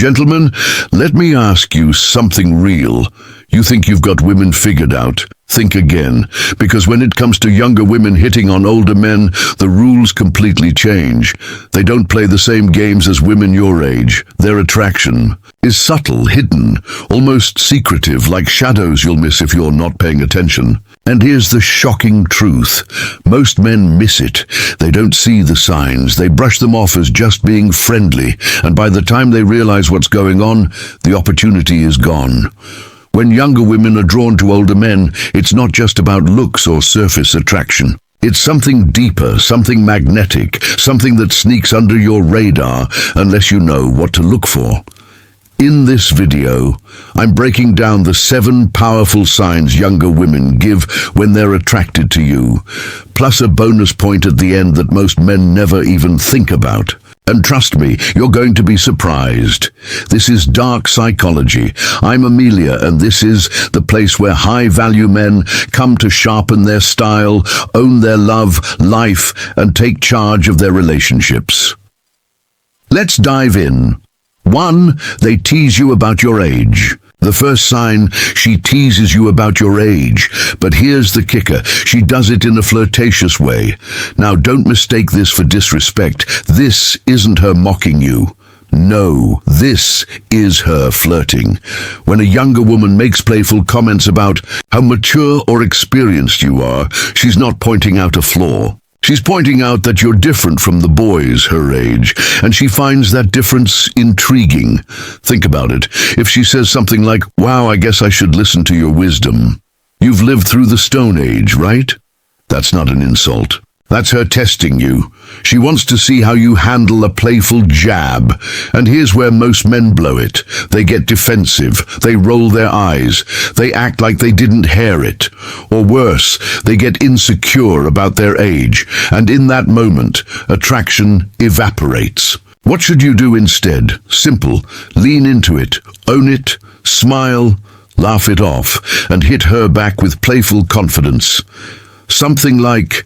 Gentlemen, let me ask you something real. You think you've got women figured out? Think again, because when it comes to younger women hitting on older men, the rules completely change. They don't play the same games as women your age. Their attraction is subtle, hidden, almost secretive, like shadows you'll miss if you're not paying attention. And here's the shocking truth. Most men miss it. They don't see the signs. They brush them off as just being friendly, and by the time they realize what's going on, the opportunity is gone. When younger women are drawn to older men, it's not just about looks or surface attraction. It's something deeper, something magnetic, something that sneaks under your radar unless you know what to look for. In this video, I'm breaking down the 7 powerful signs younger women give when they're attracted to you, plus a bonus point at the end that most men never even think about. And trust me, you're going to be surprised. This is dark psychology. I'm Amelia, and this is the place where high-value men come to sharpen their style, own their love, life, and take charge of their relationships. Let's dive in. 1. They tease you about your age. The first sign, she teases you about your age. But here's the kicker, she does it in a flirtatious way. Now don't mistake this for disrespect. This isn't her mocking you. No, this is her flirting. When a younger woman makes playful comments about how mature or experienced you are, she's not pointing out a flaw. She's pointing out that you're different from the boys her age, and she finds that difference intriguing. Think about it. If she says something like, "Wow, I guess I should listen to your wisdom. You've lived through the Stone Age, right?" That's not an insult. That's her testing you. She wants to see how you handle a playful jab. And here's where most men blow it. They get defensive. They roll their eyes. They act like they didn't hear it. Or worse, they get insecure about their age. And in that moment, attraction evaporates. What should you do instead? Simple. Lean into it. Own it. Smile. Laugh it off. And hit her back with playful confidence. Something like,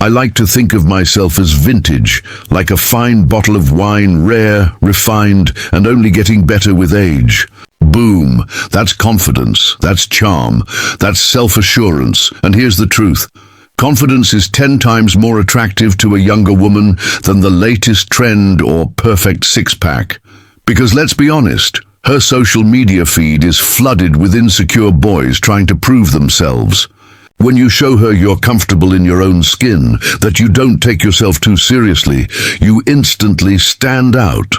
"I like to think of myself as vintage, like a fine bottle of wine, rare, refined, and only getting better with age." Boom. That's confidence. That's charm. That's self-assurance. And here's the truth. Confidence is 10 times more attractive to a younger woman than the latest trend or perfect six-pack. Because let's be honest, her social media feed is flooded with insecure boys trying to prove themselves. When you show her you're comfortable in your own skin, that you don't take yourself too seriously, you instantly stand out.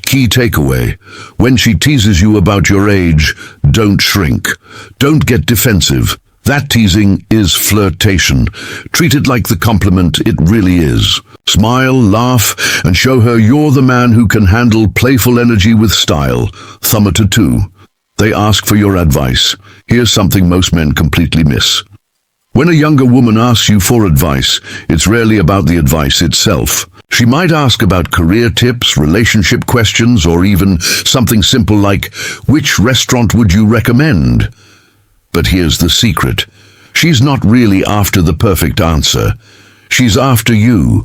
Key takeaway: when she teases you about your age, don't shrink. Don't get defensive. That teasing is flirtation. Treat it like the compliment it really is. Smile, laugh, and show her you're the man who can handle playful energy with style. Thumb it a 2. They ask for your advice. Here's something most men completely miss. When a younger woman asks you for advice, it's rarely about the advice itself. She might ask about career tips, relationship questions, or even something simple like, "Which restaurant would you recommend?" But here's the secret. She's not really after the perfect answer. She's after you.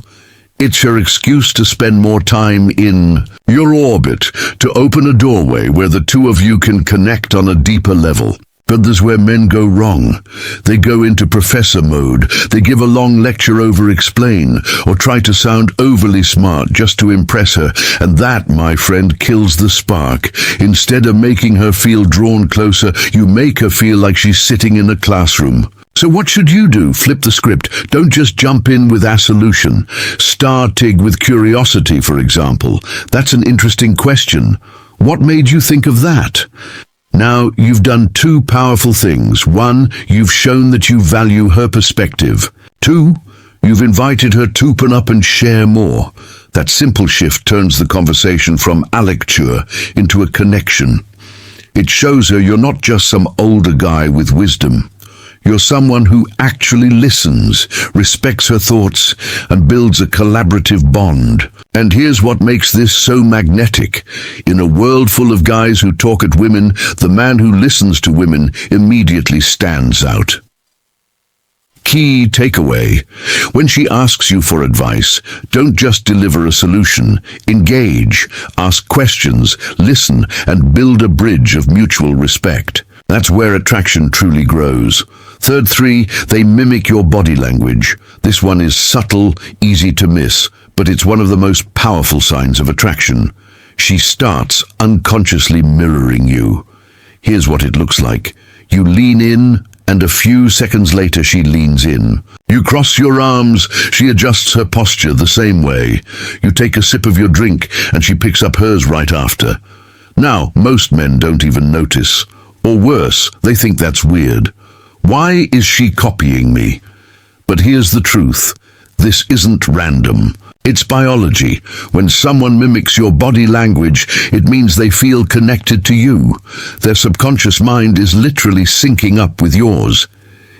It's her excuse to spend more time in your orbit, to open a doorway where the two of you can connect on a deeper level. But there's where men go wrong. They go into professor mode. They give a long lecture over explain, or try to sound overly smart just to impress her. And that, my friend, kills the spark. Instead of making her feel drawn closer, you make her feel like she's sitting in a classroom. So what should you do? Flip the script. Don't just jump in with a solution. Start with curiosity, for example. That's an interesting question. What made you think of that? Now, you've done 2 powerful things. 1, you've shown that you value her perspective. 2, you've invited her to open up and share more. That simple shift turns the conversation from a lecture into a connection. It shows her you're not just some older guy with wisdom. You're someone who actually listens, respects her thoughts, and builds a collaborative bond. And here's what makes this so magnetic. In a world full of guys who talk at women, the man who listens to women immediately stands out. Key takeaway. When she asks you for advice, don't just deliver a solution. Engage, ask questions, listen, and build a bridge of mutual respect. That's where attraction truly grows. Third three, they mimic your body language. This one is subtle, easy to miss, but it's one of the most powerful signs of attraction. She starts unconsciously mirroring you. Here's what it looks like. You lean in, and a few seconds later she leans in. You cross your arms, she adjusts her posture the same way. You take a sip of your drink, and she picks up hers right after. Now, most men don't even notice. Or worse, they think that's weird. Why is she copying me? But here's the truth. This isn't random. It's biology. When someone mimics your body language, it means they feel connected to you. Their subconscious mind is literally syncing up with yours.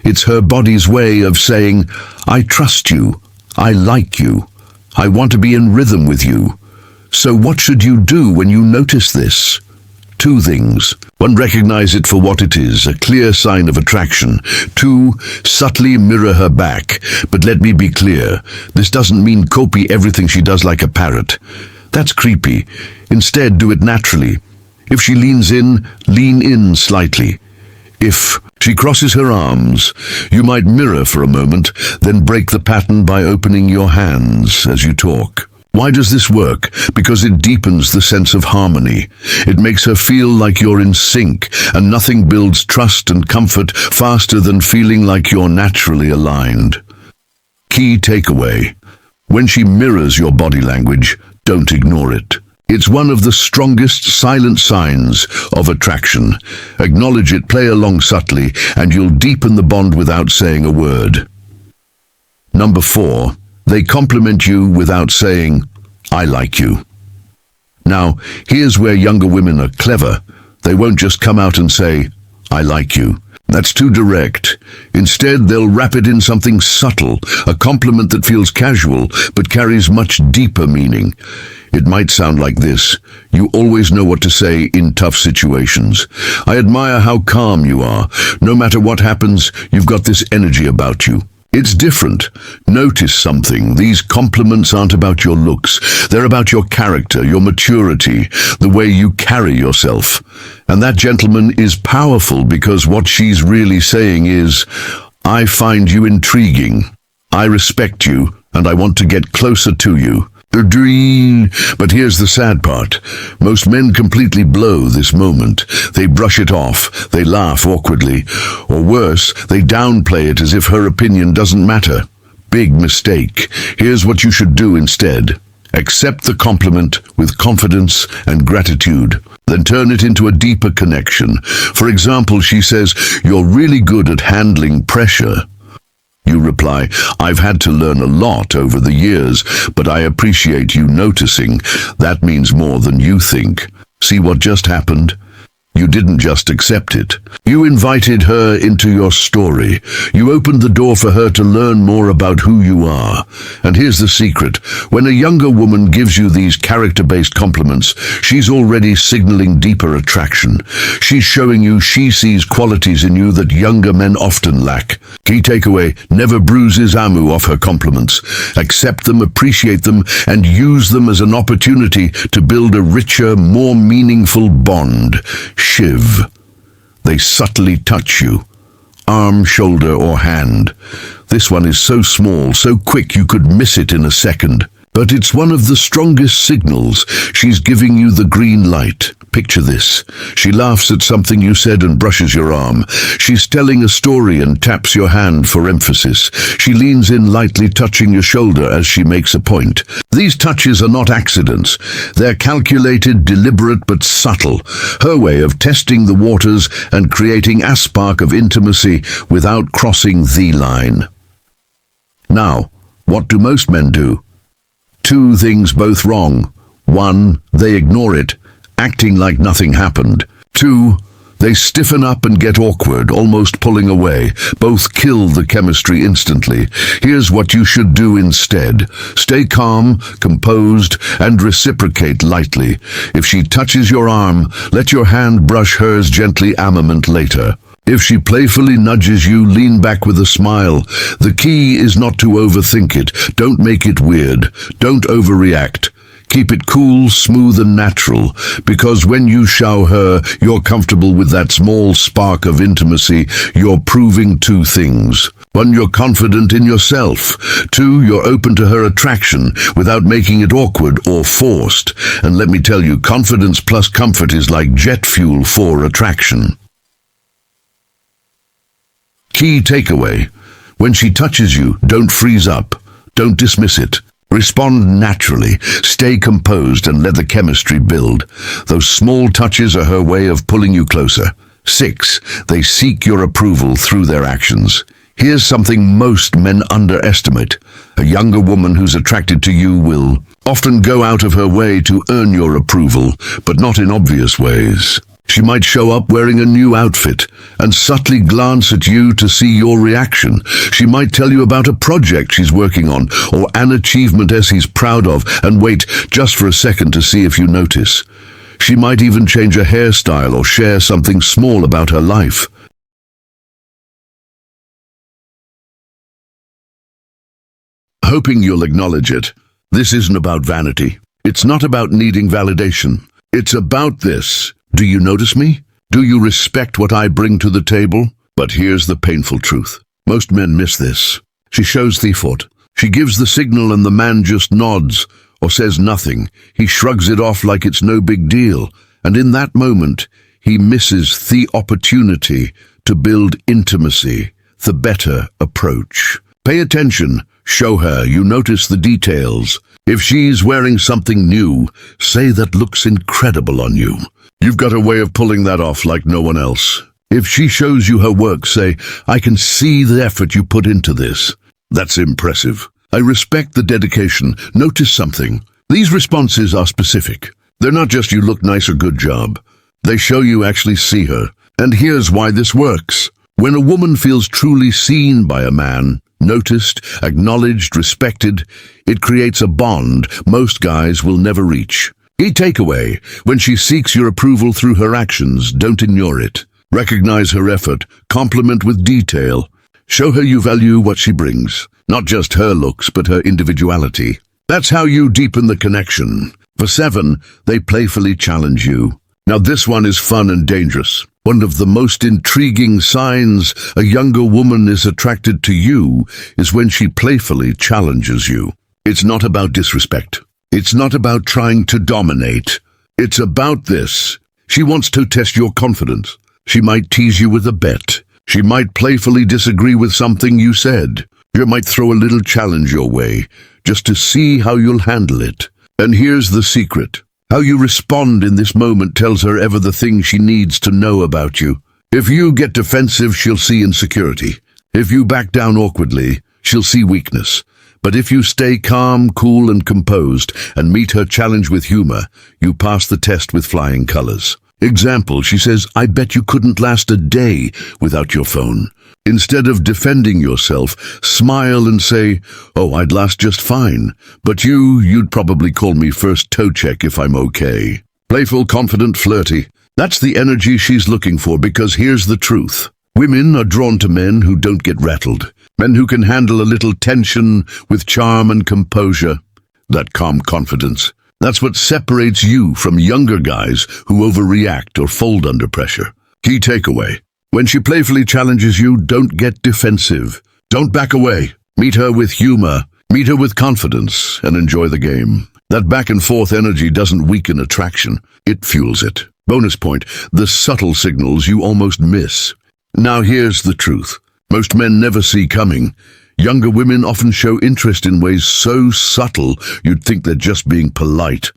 It's her body's way of saying, I trust you, I like you, I want to be in rhythm with you. So what should you do when you notice this? Two things. One, recognize it for what it is, a clear sign of attraction. Two, subtly mirror her back. But let me be clear, this doesn't mean copy everything she does like a parrot. That's creepy. Instead, do it naturally. If she leans in, lean in slightly. If she crosses her arms, you might mirror for a moment, then break the pattern by opening your hands as you talk. Why does this work? Because it deepens the sense of harmony. It makes her feel like you're in sync, and nothing builds trust and comfort faster than feeling like you're naturally aligned. Key takeaway. When she mirrors your body language, don't ignore it. It's one of the strongest silent signs of attraction. Acknowledge it, play along subtly, and you'll deepen the bond without saying a word. Number 4. They compliment you without saying, I like you. Now, here's where younger women are clever. They won't just come out and say, I like you. That's too direct. Instead, they'll wrap it in something subtle, a compliment that feels casual, but carries much deeper meaning. It might sound like this. You always know what to say in tough situations. I admire how calm you are. No matter what happens, you've got this energy about you. It's different. Notice something. These compliments aren't about your looks. They're about your character, your maturity, the way you carry yourself. And that, gentleman, is powerful because what she's really saying is, I find you intriguing. I respect you, and I want to get closer to you. But here's the sad part. Most men completely blow this moment. They brush it off, they laugh awkwardly, or worse, they downplay it as if her opinion doesn't matter. Big mistake. Here's what you should do instead. Accept the compliment with confidence and gratitude. Then turn it into a deeper connection. For example, she says, you're really good at handling pressure. You reply, I've had to learn a lot over the years, but I appreciate you noticing. That means more than you think. See what just happened? You didn't just accept it. You invited her into your story. You opened the door for her to learn more about who you are. And here's the secret. When a younger woman gives you these character-based compliments, she's already signaling deeper attraction. She's showing you she sees qualities in you that younger men often lack. Key takeaway, never bruises Amu off her compliments. Accept them, appreciate them, and use them as an opportunity to build a richer, more meaningful bond. Shiv. They subtly touch you. Arm, shoulder, or hand. This one is so small, so quick you could miss it in a second. But it's one of the strongest signals. She's giving you the green light. Picture this. She laughs at something you said and brushes your arm. She's telling a story and taps your hand for emphasis. She leans in, lightly touching your shoulder as she makes a point. These touches are not accidents. They're calculated, deliberate, but subtle. Her way of testing the waters and creating a spark of intimacy without crossing the line. Now, what do most men do? Two things, both wrong. One, they ignore it, acting like nothing happened. Two, they stiffen up and get awkward, almost pulling away. Both kill the chemistry instantly. Here's what you should do instead. Stay calm, composed, and reciprocate lightly. If she touches your arm, let your hand brush hers gently a moment later. If she playfully nudges you, lean back with a smile. The key is not to overthink it. Don't make it weird. Don't overreact. Keep it cool, smooth and natural, because when you show her you're comfortable with that small spark of intimacy, you're proving two things. One, you're confident in yourself. Two, you're open to her attraction without making it awkward or forced. And let me tell you, confidence plus comfort is like jet fuel for attraction. Key takeaway. When she touches you, don't freeze up. Don't dismiss it. Respond naturally. Stay composed and let the chemistry build. Those small touches are her way of pulling you closer. 6. They seek your approval through their actions. Here's something most men underestimate. A younger woman who's attracted to you will often go out of her way to earn your approval, but not in obvious ways. She might show up wearing a new outfit and subtly glance at you to see your reaction. She might tell you about a project she's working on or an achievement he's proud of and wait just for a second to see if you notice. She might even change a hairstyle or share something small about her life. Hoping you'll acknowledge it. This isn't about vanity. It's not about needing validation. It's about this. Do you notice me? Do you respect what I bring to the table? But here's the painful truth. Most men miss this. She shows the effort. She gives the signal and the man just nods or says nothing. He shrugs it off like it's no big deal. And in that moment, he misses the opportunity to build intimacy, the better approach. Pay attention. Show her you notice the details. If she's wearing something new, say that looks incredible on you. You've got a way of pulling that off like no one else. If she shows you her work, say, I can see the effort you put into this. That's impressive. I respect the dedication. Notice something. These responses are specific. They're not just you look nice or good job. They show you actually see her. And here's why this works. When a woman feels truly seen by a man, noticed, acknowledged, respected, it creates a bond most guys will never reach. Key takeaway. When she seeks your approval through her actions, don't ignore it. Recognize her effort. Compliment with detail. Show her you value what she brings. Not just her looks, but her individuality. That's how you deepen the connection. For 7, they playfully challenge you. Now this one is fun and dangerous. One of the most intriguing signs a younger woman is attracted to you is when she playfully challenges you. It's not about disrespect. It's not about trying to dominate. It's about this. She wants to test your confidence. She might tease you with a bet. She might playfully disagree with something you said. You might throw a little challenge your way, just to see how you'll handle it. And here's the secret. How you respond in this moment tells her ever the thing she needs to know about you. If you get defensive, she'll see insecurity. If you back down awkwardly, she'll see weakness. But if you stay calm, cool and composed and meet her challenge with humor, you pass the test with flying colors. Example, she says, I bet you couldn't last a day without your phone. Instead of defending yourself, smile and say, oh, I'd last just fine. But you'd probably call me first toe check if I'm okay. Playful, confident, flirty. That's the energy she's looking for, because here's the truth. Women are drawn to men who don't get rattled. Men who can handle a little tension with charm and composure. That calm confidence. That's what separates you from younger guys who overreact or fold under pressure. Key takeaway. When she playfully challenges you, don't get defensive. Don't back away. Meet her with humor. Meet her with confidence and enjoy the game. That back and forth energy doesn't weaken attraction. It fuels it. Bonus point, the subtle signals you almost miss. Now here's the truth. Most men never see coming. Younger women often show interest in ways so subtle you'd think they're just being polite.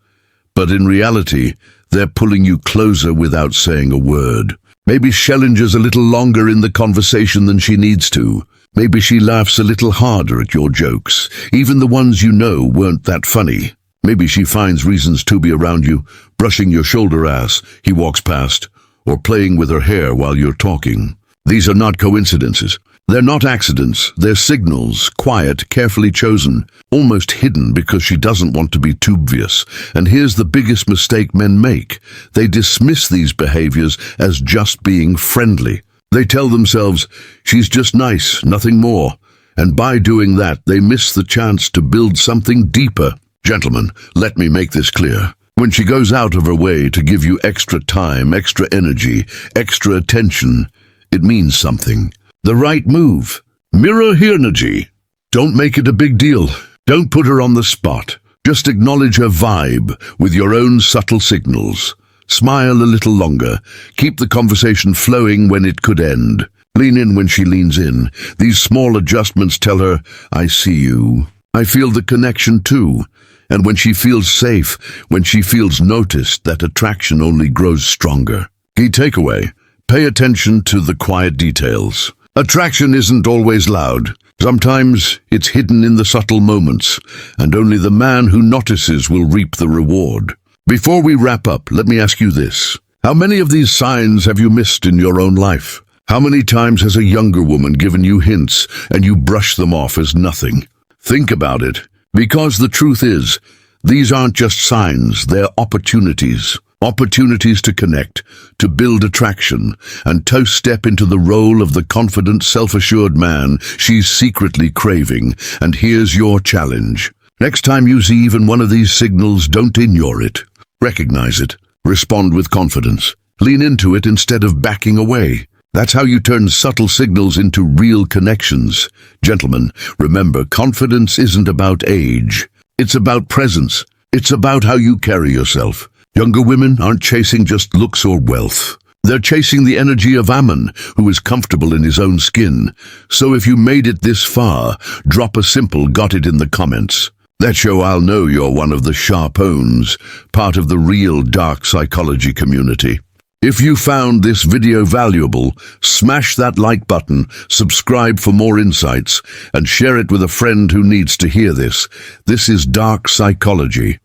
But in reality, they're pulling you closer without saying a word. Maybe she lingers a little longer in the conversation than she needs to. Maybe she laughs a little harder at your jokes, even the ones you know weren't that funny. Maybe she finds reasons to be around you, brushing your shoulder as he walks past, or playing with her hair while you're talking. These are not coincidences. They're not accidents. They're signals, quiet, carefully chosen, almost hidden because she doesn't want to be too obvious. And here's the biggest mistake men make. They dismiss these behaviors as just being friendly. They tell themselves, she's just nice, nothing more. And by doing that, they miss the chance to build something deeper. Gentlemen, let me make this clear. When she goes out of her way to give you extra time, extra energy, extra attention, it means something. The right move. Mirror her energy. Don't make it a big deal. Don't put her on the spot. Just acknowledge her vibe with your own subtle signals. Smile a little longer. Keep the conversation flowing when it could end. Lean in when she leans in. These small adjustments tell her, I see you. I feel the connection too. And when she feels safe, when she feels noticed, that attraction only grows stronger. Key takeaway: pay attention to the quiet details. Attraction isn't always loud. Sometimes it's hidden in the subtle moments, and only the man who notices will reap the reward. Before we wrap up, let me ask you this. How many of these signs have you missed in your own life? How many times has a younger woman given you hints and you brush them off as nothing? Think about it. Because the truth is, these aren't just signs, they're opportunities. Opportunities to connect, to build attraction, and to step into the role of the confident, self-assured man she's secretly craving. And here's your challenge. Next time you see even one of these signals, don't ignore it. Recognize it. Respond with confidence. Lean into it instead of backing away. That's how you turn subtle signals into real connections. Gentlemen, remember, confidence isn't about age. It's about presence. It's about how you carry yourself. Younger women aren't chasing just looks or wealth. They're chasing the energy of a man who is comfortable in his own skin. So if you made it this far, drop a simple "got it" in the comments. That show I'll know you're one of the sharp-ons, part of the real dark psychology community. If you found this video valuable, smash that like button, subscribe for more insights, and share it with a friend who needs to hear this. This is Dark Psychology.